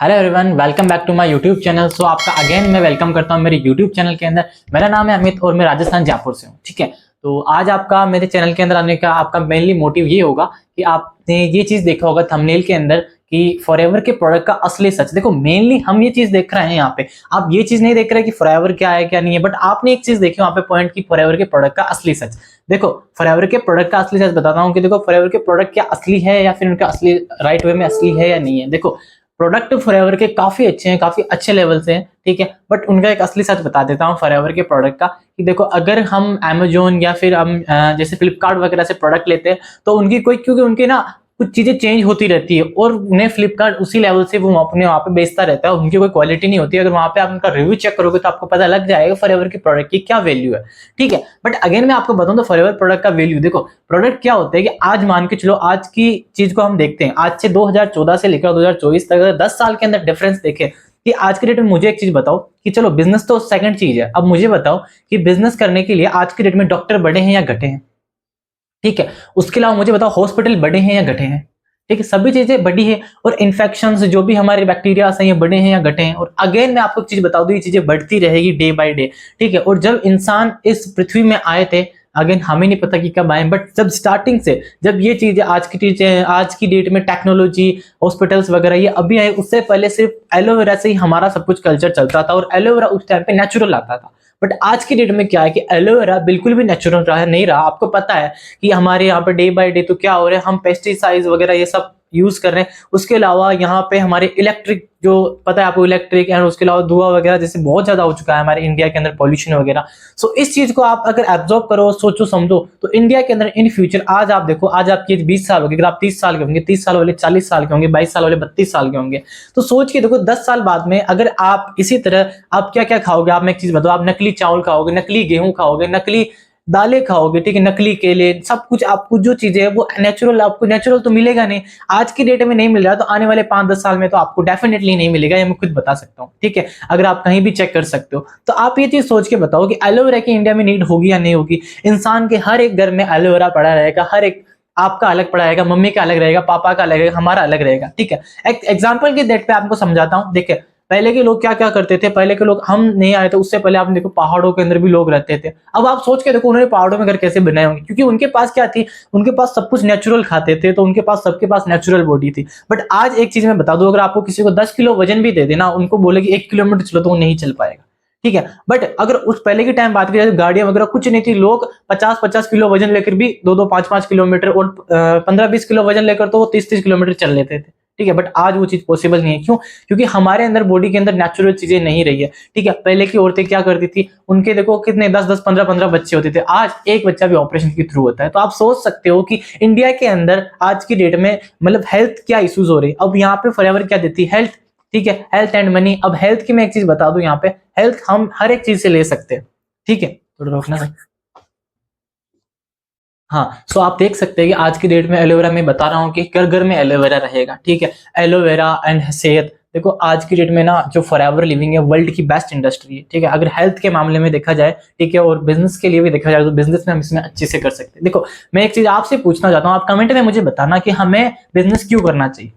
Hello everyone, welcome back to my YouTube channel. So आपका again मैं welcome करता हूं मेरे यूट्यूब चैनल के अंदर। मेरा नाम है अमित और मैं राजस्थान जयपुर से हूं। ठीक है, तो आज आपका मेरे चैनल के अंदर आने का आपका मेनली मोटिव ये होगा कि आपने ये चीज देखा होगा थंबनेल के अंदर कि फॉरएवर के प्रोडक्ट का असली सच। देखो, मेनली हम ये चीज देख रहे हैं यहाँ पे, आप ये चीज नहीं देख रहे कि फॉरएवर क्या है क्या नहीं है, बट आपने एक चीज देखी वहां पे पॉइंट की फॉरएवर के प्रोडक्ट का असली सच। देखो, फॉरएवर के प्रोडक्ट का असली सच बताता हूँ कि देखो फॉरएवर के प्रोडक्ट क्या असली है या फिर उनका असली राइट वे में असली है या नहीं है। देखो, प्रोडक्ट फॉरएवर के काफी अच्छे हैं, काफी अच्छे लेवल से हैं, ठीक है, बट उनका एक असली सच बता देता हूँ फॉरएवर के प्रोडक्ट का कि देखो, अगर हम अमेजोन या फिर हम जैसे फ्लिपकार्ट वगैरह से प्रोडक्ट लेते हैं तो उनकी कोई, क्योंकि उनके ना कुछ चीजें चेंज होती रहती है और उन्हें फ्लिपकार्ट उसी लेवल से वो अपने वहां पे बेचता रहता है, उनकी कोई क्वालिटी नहीं होती। अगर वहां पे आप उनका रिव्यू चेक करोगे तो आपको पता लग जाएगा फॉरएवर के प्रोडक्ट की क्या वैल्यू है। ठीक है, बट अगेन मैं आपको बताऊं तो फॉरएवर प्रोडक्ट का वैल्यू, देखो प्रोडक्ट क्या होता है कि आज मान के चलो, आज की चीज को हम देखते हैं, आज से 2014 से लेकर 2024 तक अगर 10 साल के अंदर डिफरेंस देखें कि आज के डेट में मुझे एक चीज बताओ कि चलो बिजनेस तो सेकंड चीज है, अब मुझे बताओ कि बिजनेस करने के लिए आज के डेट में डॉक्टर बढ़े हैं या घटे हैं। ठीक है, उसके अलावा मुझे बताओ हॉस्पिटल बढ़े हैं या घटे हैं। ठीक है, सभी चीजें बढ़ी है और इन्फेक्शंस जो भी हमारे बैक्टीरिया हैं ये बढ़े हैं या घटे हैं। और अगेन मैं आपको एक चीज बता दूं, ये चीजें बढ़ती रहेगी डे बाय डे। ठीक है, और जब इंसान इस पृथ्वी में आए थे, अगेन हमें नहीं पता कि कब आए, बट जब स्टार्टिंग से जब ये चीजें आज की चीजें आज की डेट में टेक्नोलॉजी हॉस्पिटल्स वगैरह ये अभी आए, उससे पहले सिर्फ एलोवेरा से ही हमारा सब कुछ कल्चर चलता था और एलोवेरा उस टाइम पे नेचुरल आता था। बट आज की डेट में क्या है कि एलोवेरा बिल्कुल भी नेचुरल रहा नहीं रहा। आपको पता है कि हमारे यहाँ पे डे बाय डे तो क्या हो रहा है, हम पेस्टिसाइड्स वगैरह ये सब यूज कर रहे हैं। उसके अलावा यहाँ पे हमारे इलेक्ट्रिक, जो पता है आपको, इलेक्ट्रिक एंड उसके अलावा धुआं वगैरह जैसे बहुत ज्यादा हो चुका है हमारे इंडिया के अंदर, पॉल्यूशन वगैरह। सो इस चीज को आप अगर एब्जॉर्ब करो, सोचो समझो, तो इंडिया के अंदर इन फ्यूचर आज आप देखो, आज आपकी 20 साल होगी, अगर आप 30 साल के होंगे, 30 साल वाले 40 साल के होंगे, 22 साल वाले 32 साल के होंगे, तो सोच के देखो 10 साल बाद में अगर आप इसी तरह आप क्या क्या खाओगे। आप मैं एक चीज बताओ, आप नकली चावल खाओगे, नकली गेहूं खाओगे, नकली दालें खाओगे, ठीक है, नकली केले, सब कुछ आपको जो चीजें है वो नेचुरल, आपको नेचुरल तो मिलेगा नहीं। आज की डेट में नहीं मिल रहा तो आने वाले 5-10 साल में तो आपको डेफिनेटली नहीं मिलेगा, ये मैं खुद बता सकता हूँ। ठीक है, अगर आप कहीं भी चेक कर सकते हो, तो आप ये चीज सोच के बताओ कि एलोवेरा की इंडिया में नीड होगी या नहीं होगी। इंसान के हर एक घर में एलोवेरा पड़ा रहेगा, हर एक, आपका अलग पड़ा रहेगा, मम्मी का अलग रहेगा, पापा का अलग रहेगा, हमारा अलग रहेगा। ठीक है, एक एग्जाम्पल के डेट पे आपको समझाता हूँ। देखिए, पहले के लोग क्या क्या करते थे, पहले के लोग, हम नहीं आए थे उससे पहले आपने देखो पहाड़ों के अंदर भी लोग रहते थे। अब आप सोच के देखो उन्होंने पहाड़ों में घर कैसे बनाए होंगे, क्योंकि उनके पास क्या थी, उनके पास सब कुछ नेचुरल खाते थे, तो उनके पास, सबके पास नेचुरल बॉडी थी। बट आज एक चीज मैं बता दूं, अगर आपको किसी को 10 किलो वजन भी दे देना, उनको बोले कि 1 किलोमीटर चलो, तो वो नहीं चल पाएगा। ठीक है, बट अगर उस पहले के टाइम बात करें, गाड़ियां वगैरह कुछ नहीं थी, लोग 50-50 किलो वजन लेकर भी 2-2, 5-5 किलोमीटर और 15-20 किलो वजन लेकर तो वो 30-30 किलोमीटर चल लेते थे। ठीक है, बट आज वो चीज पॉसिबल नहीं है। क्यों? क्योंकि हमारे अंदर, बॉडी के अंदर नेचुरल चीजें नहीं रही है। ठीक है, पहले की औरतें क्या करती थी, उनके देखो कितने 10-10, 15-15 बच्चे होते थे, आज एक बच्चा भी ऑपरेशन के थ्रू होता है। तो आप सोच सकते हो कि इंडिया के अंदर आज की डेट में मतलब हेल्थ क्या इश्यूज हो रही है। अब यहाँ पे फॉरएवर क्या देती है, हेल्थ। ठीक है, हेल्थ एंड मनी। अब हेल्थ की मैं एक चीज बता दूं, यहाँ पे हेल्थ हम हर एक चीज से ले सकते हैं। ठीक है, थोड़ा रोकना है। हाँ, सो आप देख सकते हैं कि आज की डेट में एलोवेरा, मैं बता रहा हूँ कि घर घर में एलोवेरा रहेगा। ठीक है, एलोवेरा एंड सेहत। देखो, आज की डेट में ना जो फॉरएवर लिविंग है वर्ल्ड की बेस्ट इंडस्ट्री है। ठीक है, अगर हेल्थ के मामले में देखा जाए, ठीक है, और बिजनेस के लिए भी देखा जाए, तो बिजनेस में हम इसमें अच्छे से कर सकते हैं। देखो, मैं एक चीज आपसे पूछना चाहता हूँ, आप कमेंट में मुझे बताना कि हमें बिजनेस क्यों करना चाहिए।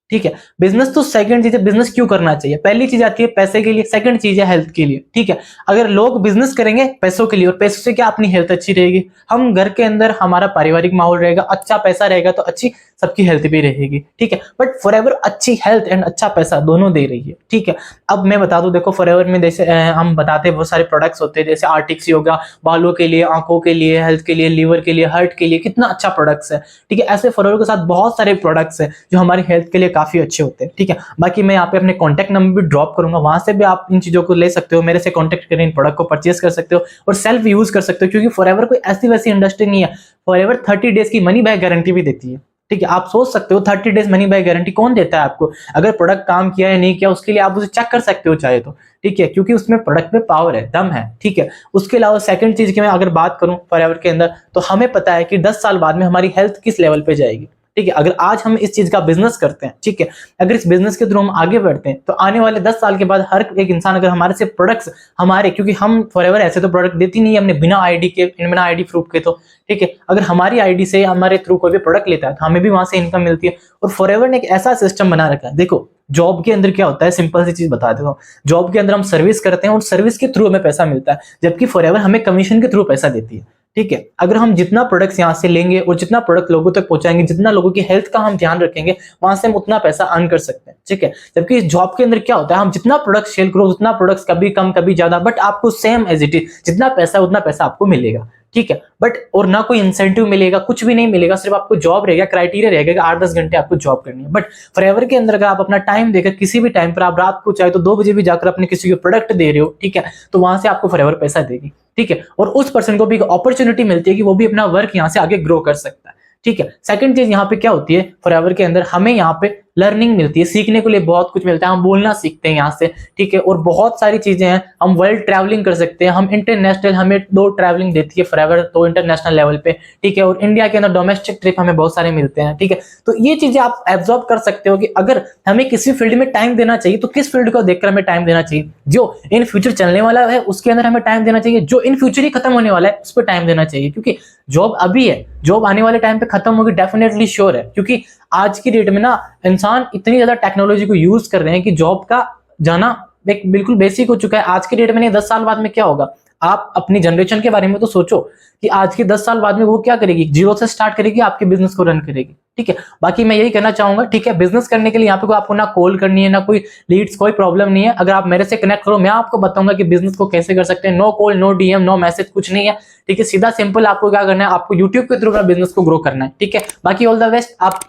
ठीक है, बिजनेस तो सेकंड चीज है, बिजनेस क्यों करना चाहिए। पहली चीज आती है पैसे के लिए, सेकंड चीज है हेल्थ के लिए। ठीक है, अगर लोग बिजनेस करेंगे पैसों के लिए, और पैसों से क्या, अपनी हेल्थ अच्छी रहेगी, हम घर के अंदर हमारा पारिवारिक माहौल रहेगा, अच्छा पैसा रहेगा तो अच्छी सबकी हेल्थ भी रहेगी। ठीक है, बट फॉरएवर अच्छी हेल्थ एंड अच्छा पैसा दोनों दे रही है। ठीक है, अब मैं बता दूं, देखो फॉरएवर में जैसे हम बताते हैं बहुत सारे प्रोडक्ट्स होते हैं, जैसे आर्टिक्स योगा, बालों के लिए, आंखों के लिए, हेल्थ के लिए, लीवर के लिए, हार्ट के लिए, कितना अच्छा प्रोडक्ट्स है। ठीक है, ऐसे फॉरएवर के साथ बहुत सारे प्रोडक्ट्स है जो हमारी हेल्थ के लिए काफी अच्छे होते हैं। ठीक है, बाकी मैं यहाँ पे अपने कॉन्टैक्ट नंबर भी ड्रॉप करूंगा, वहां से भी आप इन चीजों को ले सकते हो, मेरे से कॉन्टैक्ट करें, इन प्रोडक्ट को परचेज कर सकते हो और सेल्फ यूज कर सकते हो। क्योंकि फॉरएवर कोई ऐसी वैसी इंडस्ट्री नहीं है, फॉरएवर 30 डेज की मनी बैक गारंटी भी देती है। ठीक है, आप सोच सकते हो 30 डेज मनी बैक गारंटी कौन देता है आपको, अगर प्रोडक्ट काम किया है नहीं किया उसके लिए आप उसे चेक कर सकते हो चाहे तो। ठीक है, क्योंकि उसमें प्रोडक्ट में पावर है, दम है। ठीक है, उसके अलावा सेकंड चीज की मैं अगर बात करूं फॉरएवर के अंदर, तो हमें पता है कि 10 साल बाद में हमारी हेल्थ किस लेवल पे जाएगी। ठीक है, अगर आज हम इस चीज का बिजनेस करते हैं, ठीक है, अगर इस बिजनेस के थ्रू हम आगे बढ़ते हैं, तो आने वाले 10 साल के बाद हर एक इंसान अगर हमारे से प्रोडक्ट्स, हमारे, क्योंकि हम फॉरएवर ऐसे तो प्रोडक्ट देती नहीं है हमने बिना आईडी के, बिना आईडी प्रूफ के, तो ठीक है, अगर हमारी आईडी से हमारे थ्रू कोई भी प्रोडक्ट लेता है तो हमें भी वहां से इनकम मिलती है। और फॉरएवर ने एक ऐसा सिस्टम बना रखा है, देखो जॉब के अंदर क्या होता है, सिंपल सी चीज बता देता हूँ। जॉब के अंदर हम सर्विस करते हैं और सर्विस के थ्रू हमें पैसा मिलता है, जबकि फॉरएवर हमें कमीशन के थ्रू पैसा देती है। ठीक है, अगर हम जितना प्रोडक्ट्स यहाँ से लेंगे और जितना प्रोडक्ट लोगों तक पहुंचाएंगे, जितना लोगों की हेल्थ का हम ध्यान रखेंगे, वहां से हम उतना पैसा अर्न कर सकते हैं। ठीक है, जबकि जॉब के अंदर क्या होता है, हम जितना प्रोडक्ट सेल करो उतना प्रोडक्ट्स कभी कम कभी ज्यादा, बट आपको सेम एज इट इज जितना पैसा उतना पैसा आपको मिलेगा। ठीक है, बट और ना कोई इंसेंटिव मिलेगा, कुछ भी नहीं मिलेगा, सिर्फ आपको जॉब रहेगा, क्राइटेरिया रहेगा कि 8-10 घंटे आपको जॉब करनी है। बट फॉरएवर के अंदर अगर आप अपना टाइम देकर किसी भी टाइम पर, आप रात को चाहे तो 2 बजे भी जाकर अपने किसी को प्रोडक्ट दे रहे हो, ठीक है, तो वहां से आपको फॉरएवर पैसा देगी। ठीक है, और उस पर्सन को भी एक अपॉर्चुनिटी मिलती है कि वो भी अपना वर्क यहाँ से आगे ग्रो कर सकता है। ठीक है, सेकंड चीज यहाँ पे क्या होती है, फॉरएवर के अंदर हमें यहाँ पे लर्निंग मिलती है, सीखने के लिए बहुत कुछ मिलता है, हम बोलना सीखते हैं यहाँ से। ठीक है, और बहुत सारी चीजें हैं, हम वर्ल्ड ट्रैवलिंग कर सकते हैं, हम इंटरनेशनल, हमें 2 ट्रैवलिंग देती है फॉरएवर, तो इंटरनेशनल लेवल पे। ठीक है, और इंडिया के अंदर डोमेस्टिक ट्रिप हमें बहुत सारे मिलते हैं। ठीक है, तो ये चीजें आप एब्जॉर्ब कर सकते हो कि अगर हमें किसी फील्ड में टाइम देना चाहिए तो किस फील्ड को देखकर हमें टाइम देना चाहिए, जो इन फ्यूचर चलने वाला है उसके अंदर हमें टाइम देना चाहिए, जो इन फ्यूचर ही खत्म होने वाला है उस पर टाइम देना चाहिए, क्योंकि जॉब अभी है, जॉब आने वाले टाइम पे खत्म होगी, डेफिनेटली श्योर है। क्योंकि आज की डेट में ना इंसान इतनी ज्यादा टेक्नोलॉजी को यूज कर रहे हैं कि जॉब का जाना एक बिल्कुल बेसिक हो चुका है। आज की डेट में नहीं, 10 साल बाद में क्या होगा, आप अपनी जनरेशन के बारे में तो सोचो कि आज के 10 साल बाद में वो क्या करेगी, जीरो से स्टार्ट करेगी, आपके बिजनेस को रन करेगी। ठीक है, बाकी मैं यही कहना चाहूंगा। ठीक है, बिजनेस करने के लिए यहाँ पे आपको ना कॉल करनी है, ना कोई लीड्स, कोई प्रॉब्लम नहीं है। अगर आप मेरे से कनेक्ट करो, मैं आपको बताऊंगा कि बिजनेस को कैसे कर सकते हैं। No call, no DM, no message, कुछ नहीं है। ठीक है, सीधा सिंपल आपको क्या करना है, आपको यूट्यूब के थ्रू अपना बिजनेस को ग्रो करना है। ठीक है, बाकी ऑल द बेस्ट, आप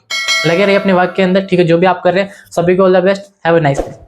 लगे रहिए अपने वर्क के अंदर। ठीक है, जो भी आप कर रहे हैं सभी को all the best, have a nice day.